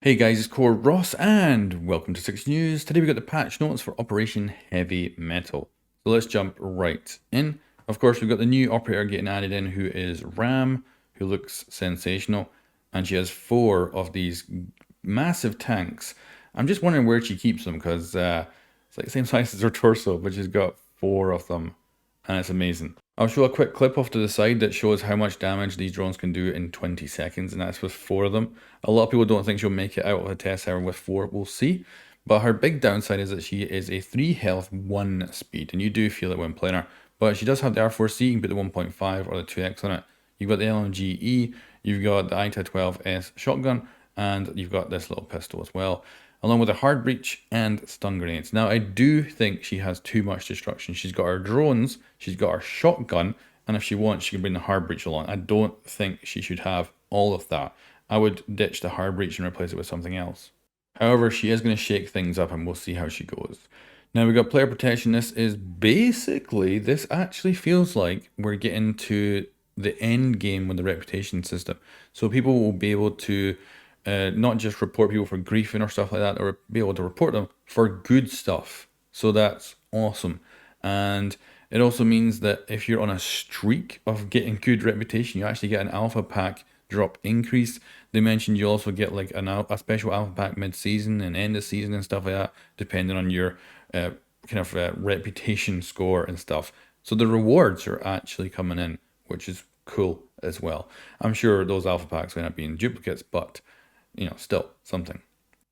Hey guys, it's Core Ross and welcome to 6 News. Today we got the patch notes for Operation Heavy Metal. So let's jump right in. Of course, we've got the new operator getting added in who is Ram, who looks sensational. And she has 4 of these massive tanks. I'm just wondering where she keeps them because it's like the same size as her torso, but she's got 4 of them. And it's amazing. I'll show a quick clip off to the side that shows how much damage these drones can do in 20 seconds, and that's with 4 of them. A lot of people don't think she'll make it out of the test server with 4, we'll see. But her big downside is that she is a 3 health, 1 speed, and you do feel it when playing her. But she does have the R4C, you can put the 1.5 or the 2X on it. You've got the LMGE, you've got the ITA-12S shotgun, and you've got this little pistol as well, along with a hard breach and stun grenades. Now, I do think she has too much destruction. She's got her drones, she's got her shotgun, and if she wants, she can bring the hard breach along. I don't think she should have all of that. I would ditch the hard breach and replace it with something else. However, she is going to shake things up, and we'll see how she goes. Now, we've got player protection. This actually feels like we're getting to the end game with the reputation system. So people will be able to not just report people for griefing or stuff like that, or be able to report them for good stuff. So that's awesome. And it also means that if you're on a streak of getting good reputation, you actually get an alpha pack drop increase. They mentioned you also get like a special alpha pack mid-season and end of season and stuff like that, depending on your reputation score and stuff. So the rewards are actually coming in, which is cool as well. I'm sure those alpha packs end up being duplicates, but still something.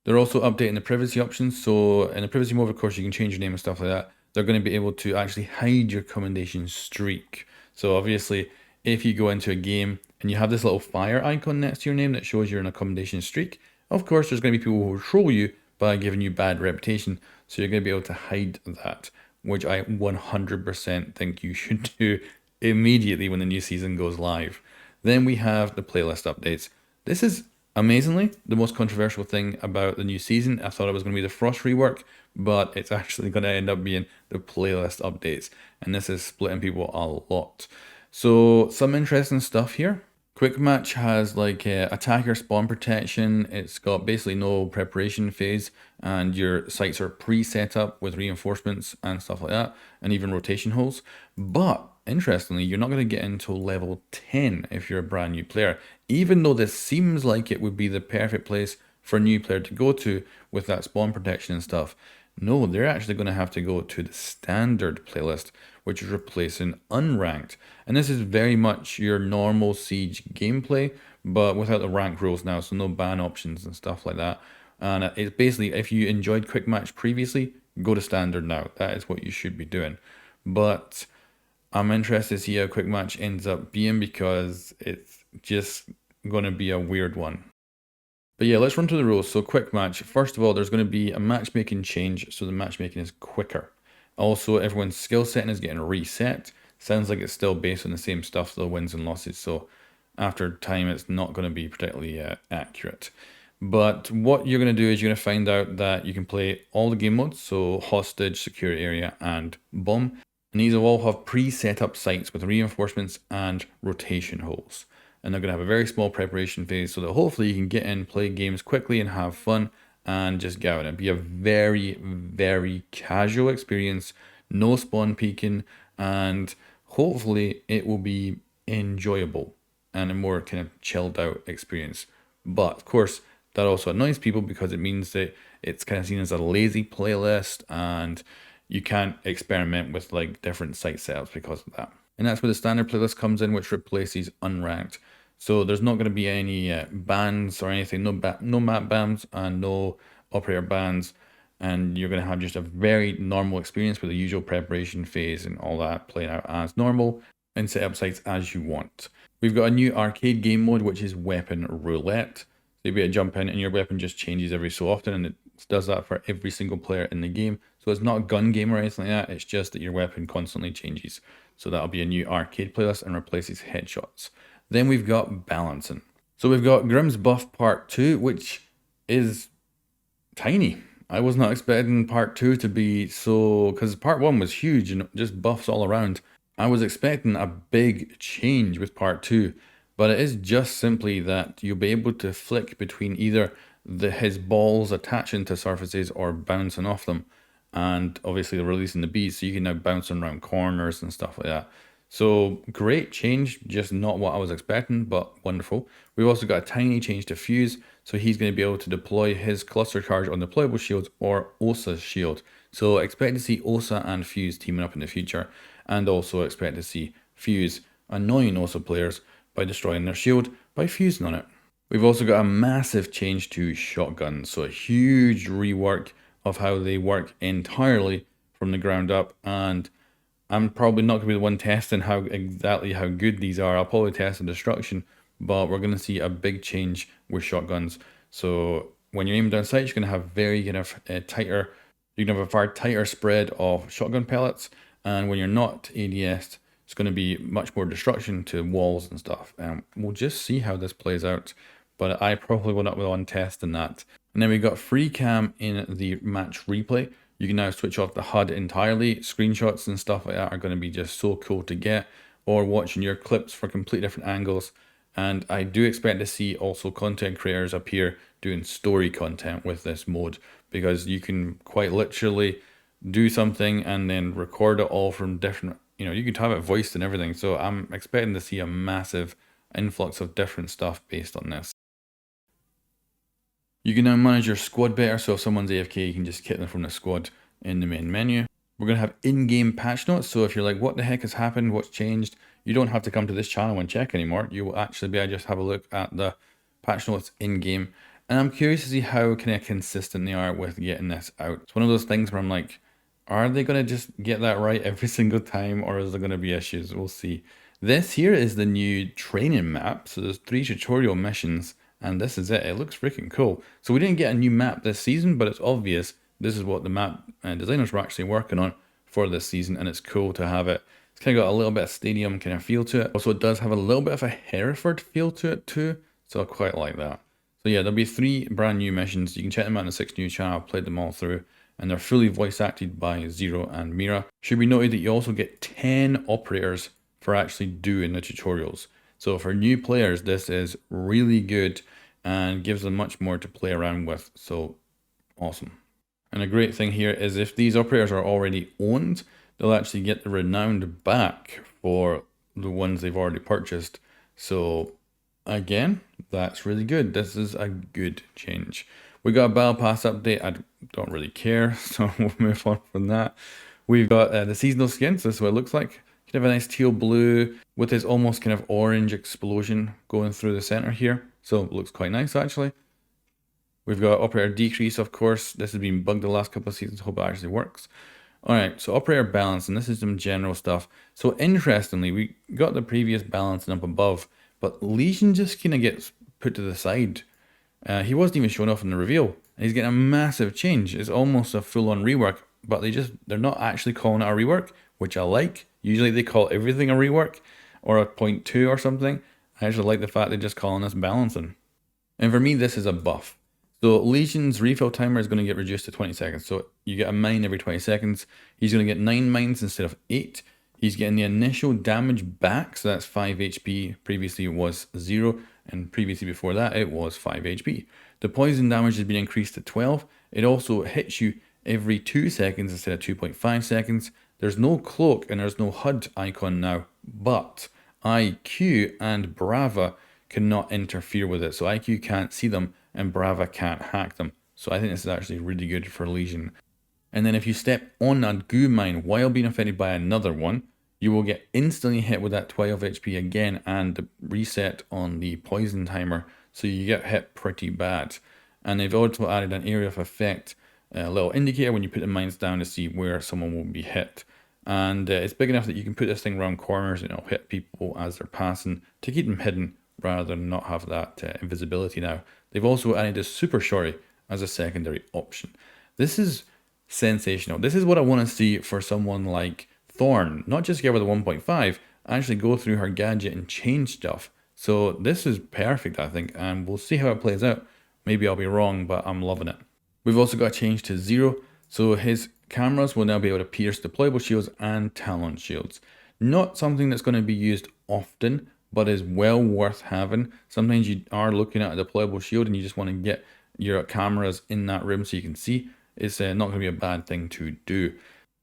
They're also updating the privacy options. So in the privacy mode, of course, you can change your name and stuff like that. They're going to be able to actually hide your commendation streak. So obviously, if you go into a game and you have this little fire icon next to your name that shows you're in a commendation streak, of course, there's going to be people who will troll you by giving you bad reputation. So you're going to be able to hide that, which I 100% think you should do immediately when the new season goes live. Then we have the playlist updates. This is amazingly the most controversial thing about the new season. I thought it was going to be the Frost rework, but it's actually going to end up being the playlist updates, and this is splitting people a lot. So some interesting stuff here. Quick match has like attacker spawn protection. It's got basically no preparation phase, and your sites are pre-set up with reinforcements and stuff like that, and even rotation holes. But interestingly, you're not going to get until level 10 if you're a brand new player, even though this seems like it would be the perfect place for a new player to go to with that spawn protection and stuff. No, they're actually going to have to go to the standard playlist, which is replacing unranked. And this is very much your normal Siege gameplay, but without the rank rules now, so no ban options and stuff like that. And it's basically, if you enjoyed Quick Match previously, go to standard now. That is what you should be doing. But I'm interested to see how Quick Match ends up being, because it's just going to be a weird one. But yeah, let's run through the rules. So quick match. First of all, there's going to be a matchmaking change, so the matchmaking is quicker. Also, everyone's skill setting is getting reset. Sounds like it's still based on the same stuff, the wins and losses. So after time, it's not going to be particularly accurate. But what you're going to do is you're going to find out that you can play all the game modes, so hostage, secure area, and bomb. And these will all have pre-set up sites with reinforcements and rotation holes. And they're going to have a very small preparation phase so that hopefully you can get in, play games quickly and have fun and just go out and be a very, very casual experience, no spawn peeking, and hopefully it will be enjoyable and a more kind of chilled out experience. But of course, that also annoys people because it means that it's kind of seen as a lazy playlist and you can't experiment with like different site setups because of that. And that's where the standard playlist comes in, which replaces unranked. So there's not going to be any bans or anything, no map bans and no operator bans. And you're going to have just a very normal experience with the usual preparation phase and all that playing out as normal and set up sites as you want. We've got a new arcade game mode, which is weapon roulette. So you'll be able to jump in and your weapon just changes every so often, and it does that for every single player in the game. So it's not a gun game or anything like that, it's just that your weapon constantly changes. So that'll be a new arcade playlist and replaces headshots. Then we've got balancing. So we've got Grimm's Buff Part 2, which is tiny. I was not expecting Part 2 to be so, because Part 1 was huge and just buffs all around. I was expecting a big change with Part 2, but it is just simply that you'll be able to flick between either his balls attaching to surfaces or bouncing off them. And obviously they're releasing the bees, so you can now bounce them around corners and stuff like that. So great change, just not what I was expecting, but wonderful. We've also got a tiny change to Fuse, so he's going to be able to deploy his cluster charge on deployable shields or Osa's shield. So expect to see Osa and Fuse teaming up in the future, and also expect to see Fuse annoying Osa players by destroying their shield by fusing on it. We've also got a massive change to shotguns, so a huge rework of how they work entirely from the ground up, and I'm probably not going to be the one testing exactly how good these are. I'll probably test the destruction, but we're going to see a big change with shotguns. So when you're aiming down sights, you're going to have very kind of tighter, you're going to have a far tighter spread of shotgun pellets, and when you're not ADS, it's going to be much more destruction to walls and stuff. We'll just see how this plays out, but I probably will not be the one testing that. And then we got free cam in the match replay. You can now switch off the HUD entirely. Screenshots and stuff like that are going to be just so cool to get, or watching your clips for completely different angles. And I do expect to see also content creators appear doing story content with this mode, because you can quite literally do something and then record it all from different, you could have it voiced and everything. So I'm expecting to see a massive influx of different stuff based on this. You can now manage your squad better, so if someone's AFK, you can just kick them from the squad in the main menu. We're going to have in-game patch notes, so if you're like, what the heck has happened, what's changed, you don't have to come to this channel and check anymore. You will actually be able to just have a look at the patch notes in-game. And I'm curious to see how kind of consistent they are with getting this out. It's one of those things where I'm like, are they going to just get that right every single time, or is there going to be issues? We'll see. This here is the new training map, so there's 3 tutorial missions. And this is it. It looks freaking cool. So we didn't get a new map this season, but it's obvious this is what the map designers were actually working on for this season, and it's cool to have it. It's kind of got a little bit of stadium kind of feel to it. Also, it does have a little bit of a Hereford feel to it too, so I quite like that. So yeah, there'll be 3 brand new missions. You can check them out on the 6 News channel. I've played them all through, and they're fully voice acted by Zero and Mira. Should be noted that you also get 10 operators for actually doing the tutorials. So for new players, this is really good and gives them much more to play around with. So awesome. And a great thing here is if these operators are already owned, they'll actually get the renowned back for the ones they've already purchased. So again, that's really good. This is a good change. We got a Battle Pass update. I don't really care, so we'll move on from that. We've got the seasonal skins. This is what it looks like. You can have a nice teal blue with this almost kind of orange explosion going through the center here. So it looks quite nice actually. We've got operator decrease, of course. This has been bugged the last couple of seasons. Hope it actually works. Alright, so operator balance, and this is some general stuff. So interestingly, we got the previous balancing up above, but Lesion just kind of gets put to the side. He wasn't even shown off in the reveal, and he's getting a massive change. It's almost a full-on rework, but they're not actually calling it a rework, which I like. Usually they call everything a rework or a 0.2 or something. I actually like the fact they're just calling this balancing. And for me, this is a buff. So Legion's refill timer is going to get reduced to 20 seconds. So you get a mine every 20 seconds. He's going to get 9 mines instead of 8. He's getting the initial damage back. So that's 5 HP. Previously it was 0. And previously before that, it was 5 HP. The poison damage has been increased to 12. It also hits you every 2 seconds instead of 2.5 seconds. There's no cloak and there's no HUD icon now, but IQ and Brava cannot interfere with it. So IQ can't see them and Brava can't hack them. So I think this is actually really good for Lesion. And then if you step on a goo mine while being affected by another one, you will get instantly hit with that 12 HP again and the reset on the poison timer. So you get hit pretty bad. And they've also added an area of effect, a little indicator when you put the mines down to see where someone will be hit. And it's big enough that you can put this thing around corners and it'll hit people as they're passing to keep them hidden rather than not have that invisibility now. They've also added a super shorty as a secondary option. This is sensational. This is what I want to see for someone like Thorn. Not just give her the 1.5, actually go through her gadget and change stuff. So this is perfect, I think, and we'll see how it plays out. Maybe I'll be wrong, but I'm loving it. We've also got a change to Zero. So his cameras will now be able to pierce deployable shields and talon shields. Not something that's going to be used often, but is well worth having. Sometimes you are looking at a deployable shield and you just want to get your cameras in that room so you can see, it's not going to be a bad thing to do.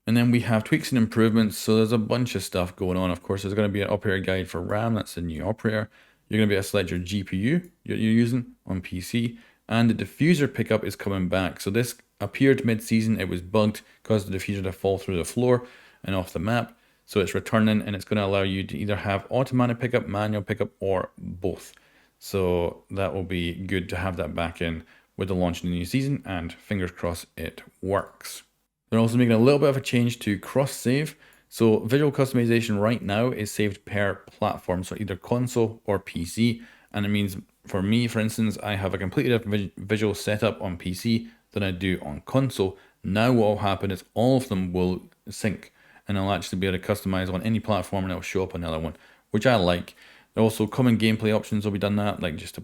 And then we have tweaks and improvements. So there's a bunch of stuff going on. Of course, there's going to be an operator guide for RAM. That's the new operator. You're going to be able to select your GPU you're using on PC. And the diffuser pickup is coming back. So this appeared mid-season. It was bugged, caused the diffuser to fall through the floor and off the map. So it's returning, and it's going to allow you to either have automatic pickup, manual pickup, or both. So that will be good to have that back in with the launch of the new season, and fingers crossed it works. They're also making a little bit of a change to cross-save. So visual customization right now is saved per platform, so either console or PC. And it means for me, for instance, I have a completely different visual setup on PC than I do on console. Now what will happen is all of them will sync, and I'll actually be able to customize on any platform, and it'll show up on the other one, which I like. Also, common gameplay options will be done that, like just to,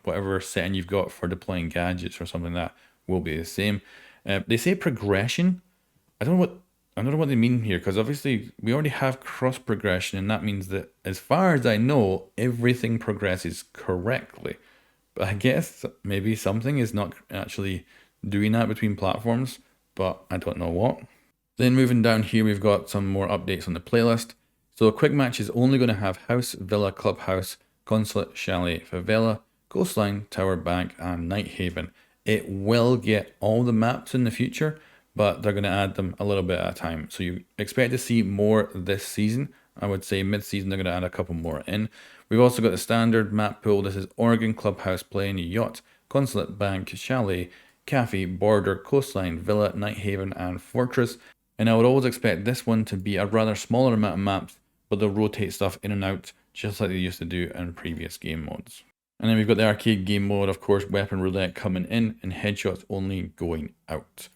whatever setting you've got for deploying gadgets or something like that will be the same. They say progression. I don't know what they mean here, because obviously we already have cross progression, and that means that, as far as I know, everything progresses correctly. But I guess maybe something is not actually doing that between platforms, but I don't know what. Then moving down here, we've got some more updates on the playlist. So a quick match is only going to have house, villa, clubhouse, consulate, chalet, favela, coastline, tower, bank, and night haven. It will get all the maps in the future, but they're going to add them a little bit at a time. So you expect to see more this season. I would say mid-season they're going to add a couple more in. We've also got the standard map pool. This is Oregon, clubhouse, plane, yacht, consulate, bank, chalet, cafe, border, coastline, villa, night haven, and fortress. And I would always expect this one to be a rather smaller amount of maps, but they'll rotate stuff in and out just like they used to do in previous game modes. And then we've got the arcade game mode, of course, weapon roulette coming in and headshots only going out.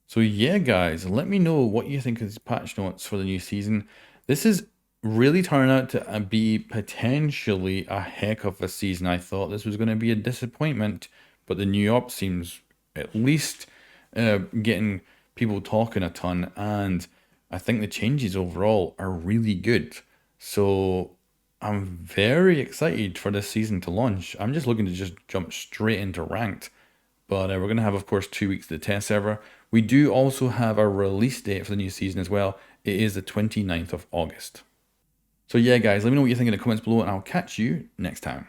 So yeah, guys, let me know what you think of these patch notes for the new season. This is really turning out to be potentially a heck of a season. I thought this was going to be a disappointment, but the new op seems at least getting people talking a ton, and I think the changes overall are really good. So I'm very excited for this season to launch. I'm just looking to just jump straight into ranked. But we're going to have, of course, 2 weeks to the test server. We do also have a release date for the new season as well. It is the 29th of August. So yeah, guys, let me know what you think in the comments below, and I'll catch you next time.